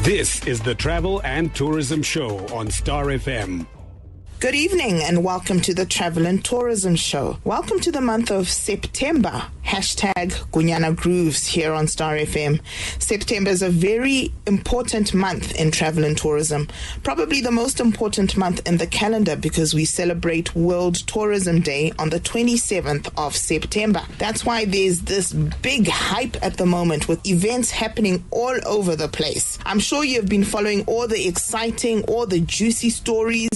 This is the Travel and Tourism Show on Star FM. Good evening and welcome to the Travel and Tourism Show. Welcome to the month of September. Hashtag Gunyana Grooves here on Star FM. September is a very important month in travel and tourism. Probably the most important month in the calendar because we celebrate World Tourism Day on the 27th of September. That's why there's this big hype at the moment with events happening all over the place. I'm sure you've been following all the exciting, all the juicy stories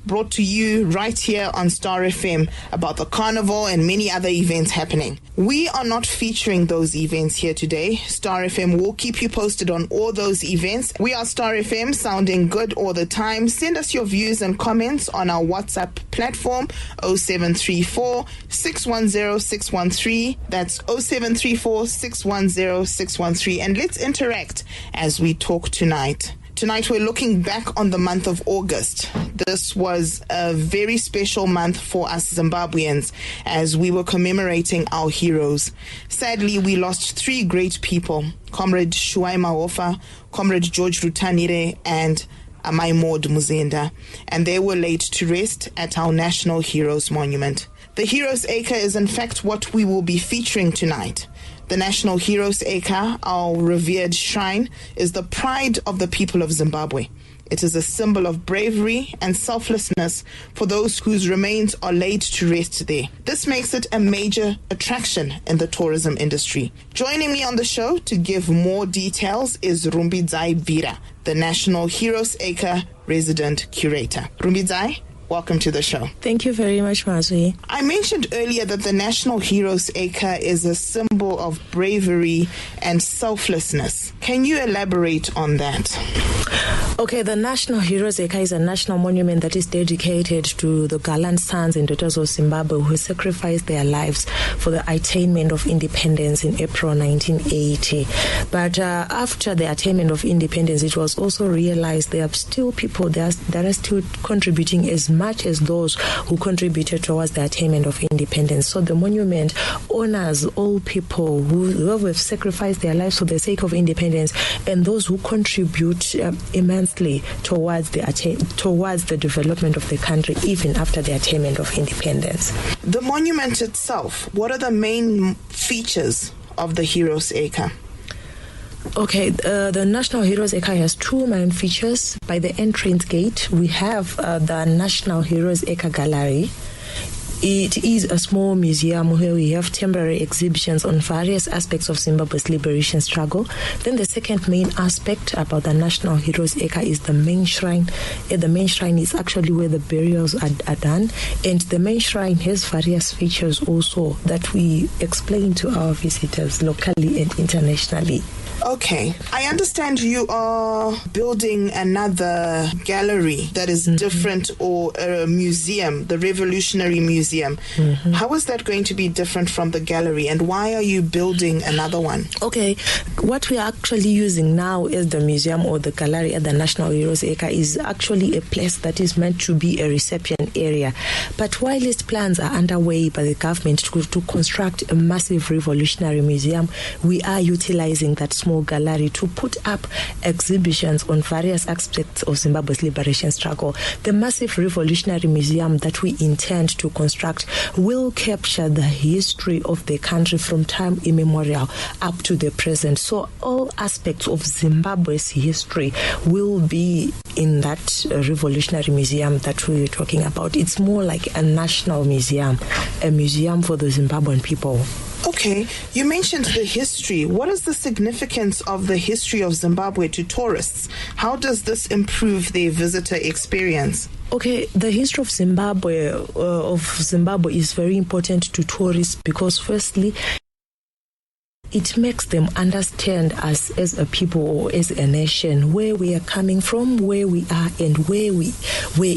brought to you right here on Star FM about the carnival and many other events happening. We are not featuring those events here today. Star FM will keep you posted on all those events. We are Star FM, sounding good all the time. Send us your views and comments on our WhatsApp platform 0734 610 613. That's 0734 610 613. And let's interact as we talk tonight. Tonight we're looking back on the month of August. This was a very special month for us Zimbabweans as we were commemorating our heroes. Sadly, we lost three great people, Comrade Shuai Mahofa, Comrade George Rutanire, and Amai Maud Muzenda, and they were laid to rest at our National Heroes Monument. The Heroes Acre is in fact what we will be featuring tonight. The National Heroes Acre, our revered shrine, is the pride of the people of Zimbabwe. It is a symbol of bravery and selflessness for those whose remains are laid to rest there. This makes it a major attraction in the tourism industry. Joining me on the show to give more details is Rumbidzai Bvira, the National Heroes Acre resident curator. Rumbidzai, welcome to the show. Thank you very much, Mazwi. I mentioned earlier that the National Heroes Acre is a symbol of bravery and selflessness. Can you elaborate on that? Okay, the National Heroes Acre is a national monument that is dedicated to the gallant sons and daughters of Zimbabwe who sacrificed their lives for the attainment of independence in April 1980. But after the attainment of independence, it was also realized there are still people that are still contributing as much as those who contributed towards the attainment of independence. So the monument honors all people who have sacrificed their lives for the sake of independence and those who contribute immensely towards the development of the country even after the attainment of independence. The monument itself, what are the main features of the Heroes Acre? Okay, the National Heroes Acre has two main features. By the entrance gate, we have the National Heroes Acre Gallery. It is a small museum where we have temporary exhibitions on various aspects of Zimbabwe's liberation struggle. Then the second main aspect about the National Heroes Acre is the main shrine. The main shrine is actually where the burials are done. And the main shrine has various features also that we explain to our visitors locally and internationally. Okay, I understand you are building another gallery that is different, or a museum, the Revolutionary Museum. How is that going to be different from the gallery, and why are you building another one? Okay, what we are actually using now as the museum or the gallery at the National Heroes Acre is actually a place that is meant to be a reception area. But while these plans are underway by the government to construct a massive revolutionary museum, we are utilizing that small gallery to put up exhibitions on various aspects of Zimbabwe's liberation struggle. The massive revolutionary museum that we intend to construct will capture the history of the country from time immemorial up to the present. So all aspects of Zimbabwe's history will be in that revolutionary museum that we were talking about. It's more like a national museum, a museum for the Zimbabwean people. Okay, you mentioned the history. What is the significance of the history of Zimbabwe to tourists? How does this improve their visitor experience? Okay, the history of Zimbabwe is very important to tourists because firstly, it makes them understand us as a people or as a nation, where we are coming from, where we are, and where we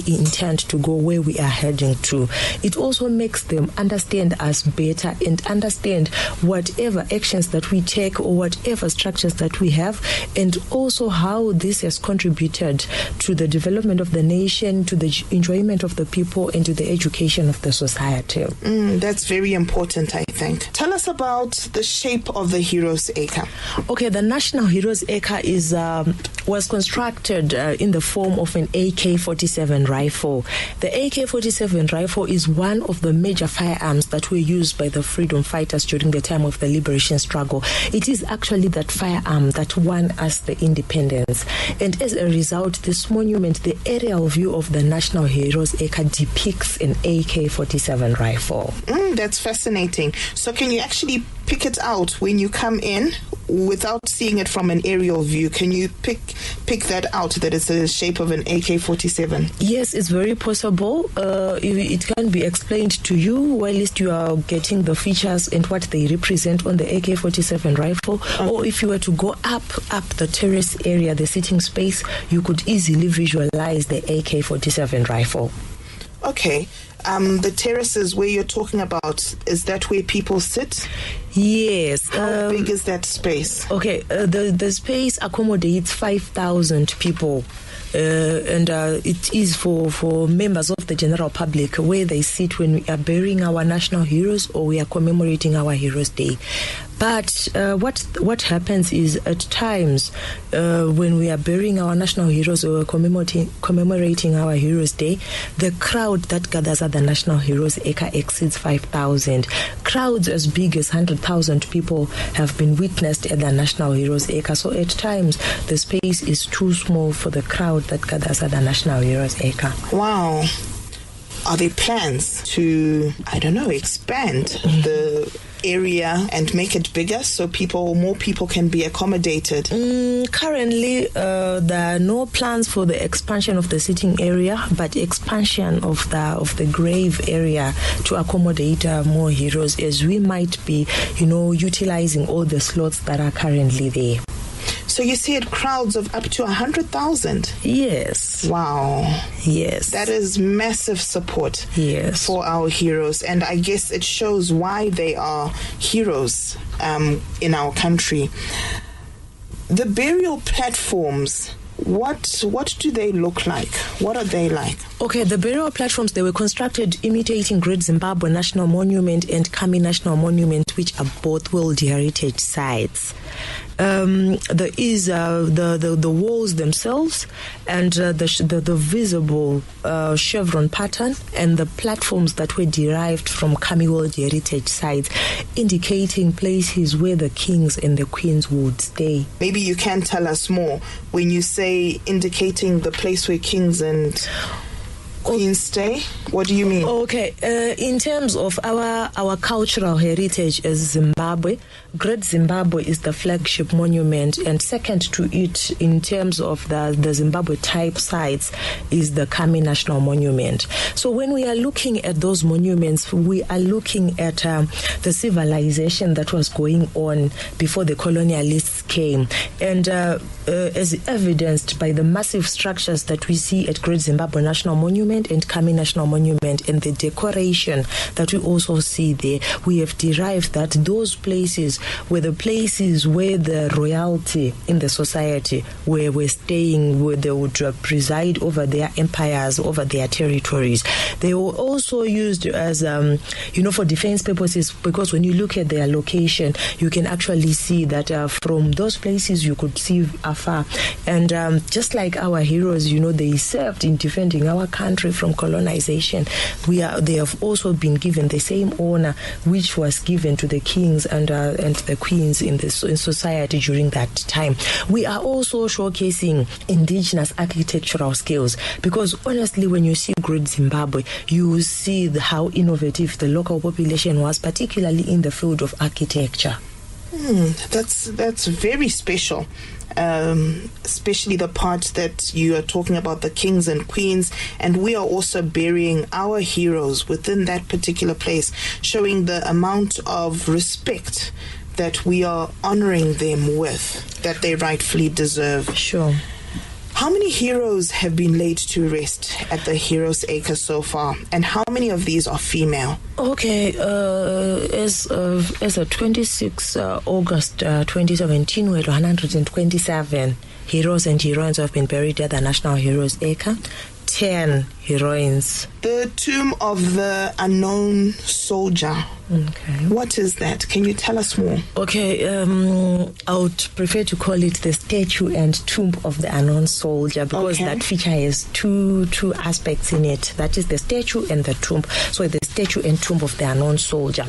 intend to go, where we are heading to. It also makes them understand us better and understand whatever actions that we take or whatever structures that we have, and also how this has contributed to the development of the nation, to the enjoyment of the people, and to the education of the society. That's very important, I think. Tell us about the shape of the Heroes Acre. Okay, the National Heroes Acre is was constructed in the form of an AK-47 rifle. The AK-47 rifle is one of the major firearms that were used by the freedom fighters during the time of the liberation struggle. It is actually that firearm that won us the independence. And as a result, this monument, the aerial view of the National Heroes Acre, depicts an AK-47 rifle. That's fascinating. So can you actually pick it out when you come in without seeing it from an aerial view? Can you pick that out, that it's the shape of an AK-47? Yes, it's very possible. It can be explained to you while you are getting the features and what they represent on the AK-47 rifle. Okay. Or if you were to go up the terrace area, the sitting space, you could easily visualize the AK-47 rifle. Okay. The terraces where you're talking about, is that where people sit? Yes. How big is that space? Okay, the space accommodates 5,000 people. And it is for members of the general public, where they sit when we are burying our national heroes or we are commemorating our Heroes Day. But what happens is, at times when we are burying our national heroes or commemorating our Heroes Day, the crowd that gathers at the National Heroes Acre exceeds 5,000. Crowds as big as 100,000 people have been witnessed at the National Heroes Acre. So at times the space is too small for the crowd that gathers at the National Heroes Acre. Wow. Are there plans to, expand the area and make it bigger so more people can be accommodated? Currently, there are no plans for the expansion of the sitting area, but expansion of the grave area to accommodate more heroes, as we might be, utilizing all the slots that are currently there. So you said crowds of up to 100,000? Yes. Wow. Yes. That is massive support. Yes. For our heroes. And I guess it shows why they are heroes in our country. The burial platforms, what do they look like? What are they like? Okay, the burial platforms, they were constructed imitating Great Zimbabwe National Monument and Kami National Monument, which are both World Heritage sites. There is the walls themselves and the visible chevron pattern and the platforms that were derived from Kami World Heritage sites, indicating places where the kings and the queens would stay. Maybe you can tell us more when you say indicating the place where kings and queens stay. What do you mean? Okay, in terms of our cultural heritage as Zimbabwe, Great Zimbabwe is the flagship monument, and second to it in terms of the Zimbabwe type sites is the Kami National Monument. So when we are looking at those monuments, we are looking at the civilization that was going on before the colonialists came, and as evidenced by the massive structures that we see at Great Zimbabwe National Monument and Kami National Monument, and the decoration that we also see there, we have derived that those places were the places where the royalty in the society were staying, where they would preside over their empires, over their territories. They were also used as, for defense purposes, because when you look at their location, you can actually see that from those places you could see afar. And just like our heroes, they served in defending our country from colonization. They have also been given the same honor which was given to the kings and the queens in society during that time. We are also showcasing indigenous architectural skills, because honestly, when you see Great Zimbabwe, you see how innovative the local population was, particularly in the field of architecture. That's very special. Especially the part that you are talking about the kings and queens, and we are also burying our heroes within that particular place, showing the amount of respect that we are honoring them with, that they rightfully deserve. Sure. How many heroes have been laid to rest at the Heroes Acre so far, and how many of these are female? Okay, as of 26 August 2017, we had 127 heroes and heroines who have been buried at the National Heroes Acre. 10 heroines. The tomb of the unknown soldier, Okay. What is that? Can you tell us more? Okay, I would prefer to call it the statue and tomb of the unknown soldier, because that feature has two aspects in it. That is the statue and the tomb. So the statue and tomb of the unknown soldier.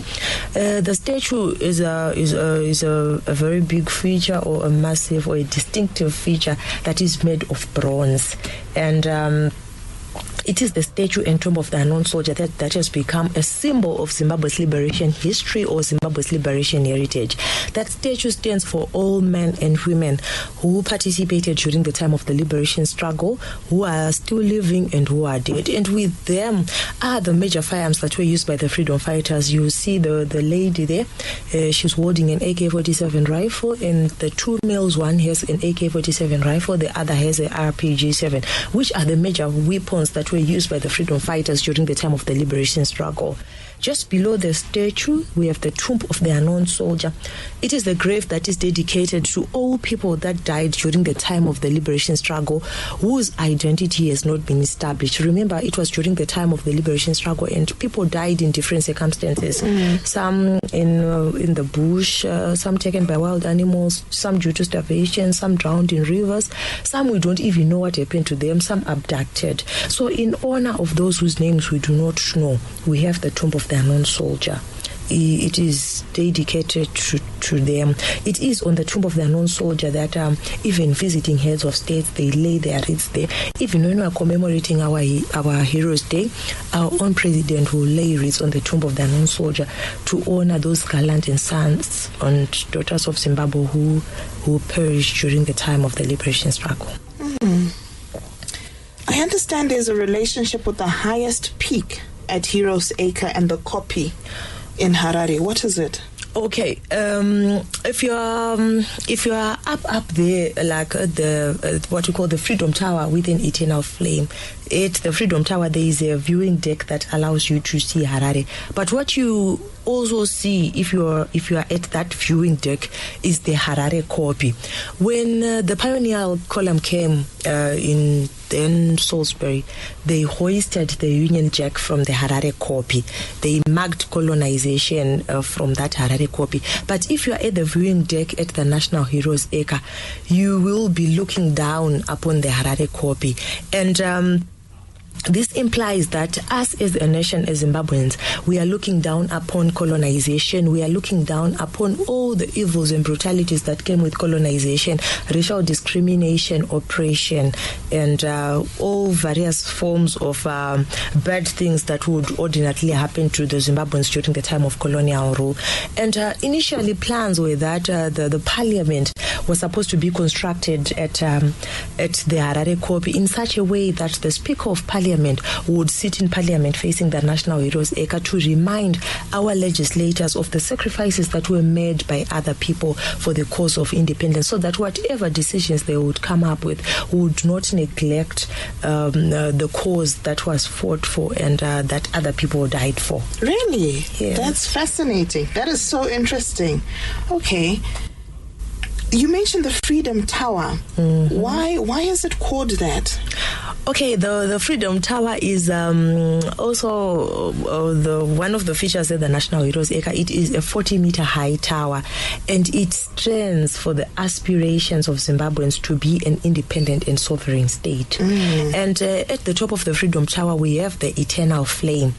The statue is a very big feature, or a massive or a distinctive feature that is made of bronze, and it is the statue and tomb of the unknown soldier that has become a symbol of Zimbabwe's liberation history, or Zimbabwe's liberation heritage. That statue stands for all men and women who participated during the time of the liberation struggle, who are still living and who are dead. And with them are the major firearms that were used by the freedom fighters. You see the lady there, she's holding an AK-47 rifle, and the two males, one has an AK-47 rifle, the other has an RPG-7, which are the major weapons that were used by the freedom fighters during the time of the liberation struggle. Just below the statue, we have the tomb of the unknown soldier. It is the grave that is dedicated to all people that died during the time of the liberation struggle, whose identity has not been established. Remember, it was during the time of the liberation struggle, and people died in different circumstances. Some in the bush, some taken by wild animals, some due to starvation, some drowned in rivers, some we don't even know what happened to them, some abducted. So in honor of those whose names we do not know, we have the tomb of the unknown soldier. It is dedicated to them. It is on the tomb of the unknown soldier that even visiting heads of states, they lay their wreaths there. Even when we are commemorating our Heroes' Day, our own president will lay wreaths on the tomb of the unknown soldier to honor those gallant and sons and daughters of Zimbabwe who perished during the time of the liberation struggle. I understand there's a relationship with the highest peak at Heroes Acre and the Kopi in Harare. What is it? Okay, if you are up there, like the what we call the Freedom Tower with an eternal flame, at the Freedom Tower there is a viewing deck that allows you to see Harare. But what you also see if you are at that viewing deck is the Harare Kopi. When the pioneer column came in then Salisbury, they hoisted the Union Jack from the Harare Kopi. They marked colonization from that Harare Kopi. But if you are at the viewing deck at the National Heroes Acre, you will be looking down upon the Harare Kopi. And this implies that us as a nation, as Zimbabweans, we are looking down upon colonization. We are looking down upon all the evils and brutalities that came with colonization, racial discrimination, oppression, and all various forms of bad things that would ordinarily happen to the Zimbabweans during the time of colonial rule. And initially plans were that the parliament was supposed to be constructed at the Harare Kopi in such a way that the Speaker of Parliament would sit in Parliament facing the National Heroes Acre to remind our legislators of the sacrifices that were made by other people for the cause of independence, so that whatever decisions they would come up with would not neglect the cause that was fought for and that other people died for. Really? Yeah. That's fascinating. That is so interesting. Okay. You mentioned the Freedom Tower. Why is it called that? Okay, the Freedom Tower is also the one of the features at the National Heroes Acre. It is a 40-meter high tower, and it stands for the aspirations of Zimbabweans to be an independent and sovereign state. And at the top of the Freedom Tower, we have the eternal flame.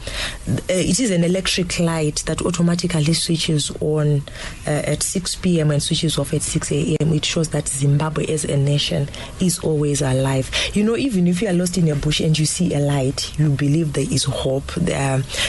It is an electric light that automatically switches on at 6 p.m. and switches off at 6 a.m. It shows that Zimbabwe as a nation is always alive. You know, even if you are lost in a bush and you see a light, you believe there is hope.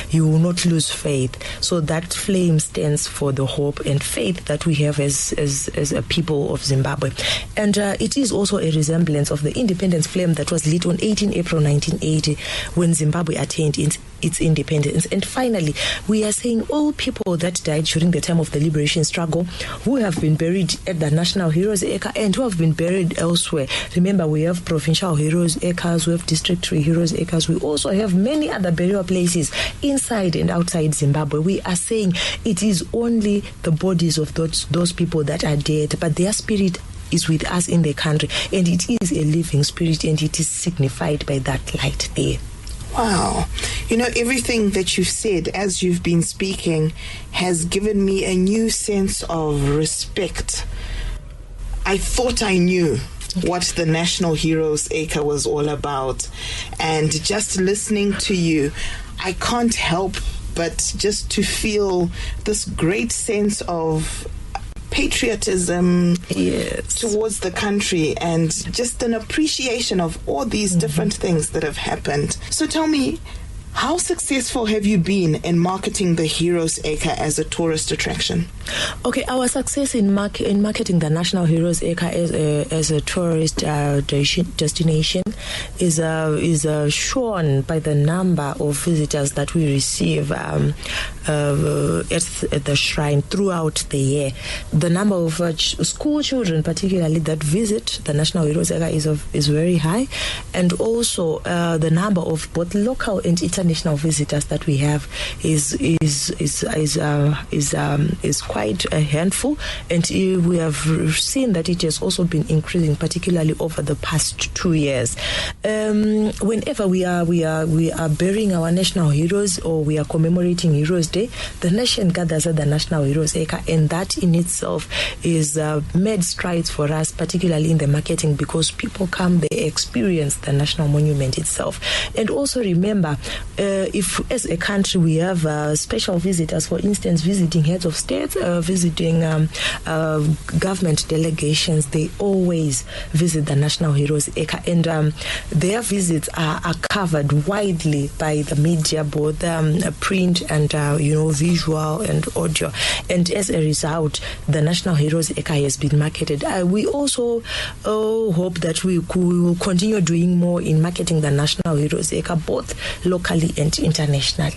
You will not lose faith. So that flame stands for the hope and faith that we have as a people of Zimbabwe. And it is also a resemblance of the independence flame that was lit on 18 April 1980 when Zimbabwe attained its independence. And finally, we are saying all people that died during the time of the liberation struggle, who have been buried at the National Heroes Acre and who have been buried elsewhere. Remember, we have provincial Heroes Acres, we have district Heroes Acres, we also have many other burial places inside and outside Zimbabwe. We are saying it is only the bodies of those people that are dead, but their spirit is with us in the country, and it is a living spirit, and it is signified by that light there. Wow. You know, everything that you've said as you've been speaking has given me a new sense of respect. I thought I knew what the National Heroes Acre was all about. And just listening to you, I can't help but just to feel this great sense of patriotism towards the country and just an appreciation of all these different things that have happened. So tell me, how successful have you been in marketing the Heroes Acre as a tourist attraction? Okay, our success in marketing the National Heroes Acre as a tourist destination is shown by the number of visitors that we receive at the shrine throughout the year. The number of school children, particularly, that visit the National Heroes Acre is very high, and also the number of both local and international visitors that we have is quite a handful, and we have seen that it has also been increasing, particularly over the past 2 years. Whenever we are burying our national heroes or we are commemorating Heroes Day, the nation gathers at the National Heroes Acre, and that in itself is made strides for us, particularly in the marketing, because people come, they experience the national monument itself. And also remember, if as a country we have special visitors, for instance, visiting heads of state, visiting government delegations, they always visit the National Heroes Acre, and their visits are covered widely by the media, both print and visual and audio. And as a result, the National Heroes Acre has been marketed. We also hope that we will continue doing more in marketing the National Heroes Acre, both locally and internationally.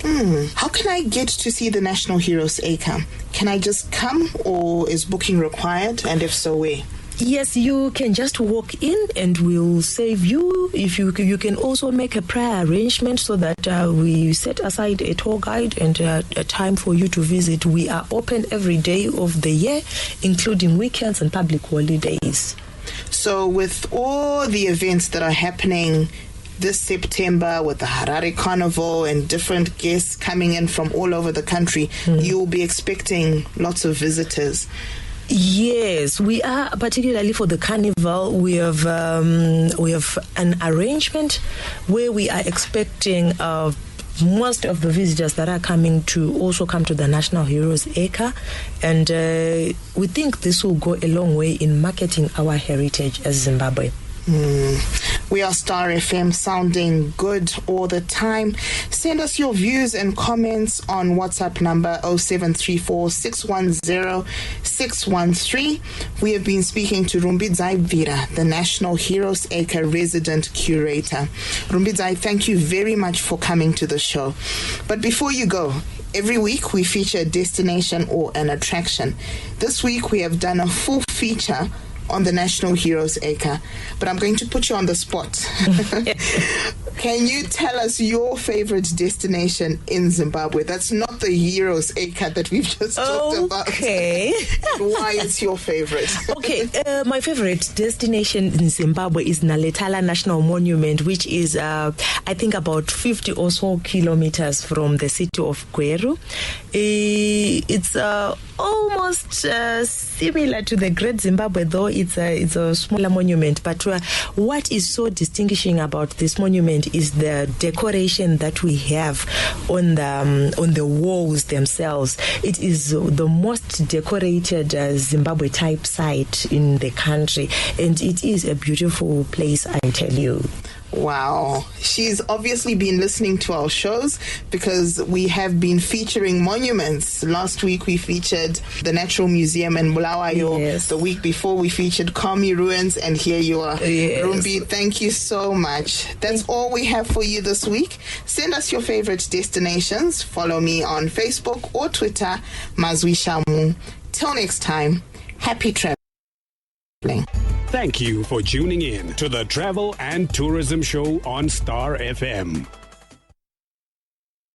How can I get to see the National Heroes Acre? Can I just come, or is booking required? And if so, where? Yes, you can just walk in and we'll save you. If you can also make a prior arrangement so that we set aside a tour guide and a time for you to visit. We are open every day of the year, including weekends and public holidays. So with all the events that are happening this September, with the Harare Carnival and different guests coming in from all over the country, you'll be expecting lots of visitors. Yes, we are, particularly for the carnival. We have an arrangement where we are expecting most of the visitors that are coming to also come to the National Heroes Acre, and we think this will go a long way in marketing our heritage as Zimbabwe. We are Star FM, sounding good all the time. Send us your views and comments on WhatsApp number 0734 610 613. We have been speaking to Rumbidzai Bvira, the National Heroes Acre resident curator. Rumbidzai, thank you very much for coming to the show. But before you go, every week we feature a destination or an attraction. This week we have done a full feature on the National Heroes Acre, but I'm going to put you on the spot. Can you tell us your favorite destination in Zimbabwe? That's not the Heroes Acre that we've just talked about. Okay. Why is your favorite? Okay, my favorite destination in Zimbabwe is Naletala National Monument, which is, I think, about 50 or so kilometers from the city of Gweru. It's almost similar to the Great Zimbabwe, though it's a smaller monument. But what is so distinguishing about this monument is the decoration that we have on the walls themselves. It is the most decorated Zimbabwe type site in the country, and it is a beautiful place, I tell you. Wow. She's obviously been listening to our shows, because we have been featuring monuments. Last week we featured the Natural Museum in Bulawayo. Yes. The week before we featured Kami Ruins, and here you are. Yes. Rumbi, thank you so much. That's all we have for you this week. Send us your favorite destinations. Follow me on Facebook or Twitter, Mazwi Shamu. Till next time, happy traveling. Thank you for tuning in to the Travel and Tourism Show on Star FM.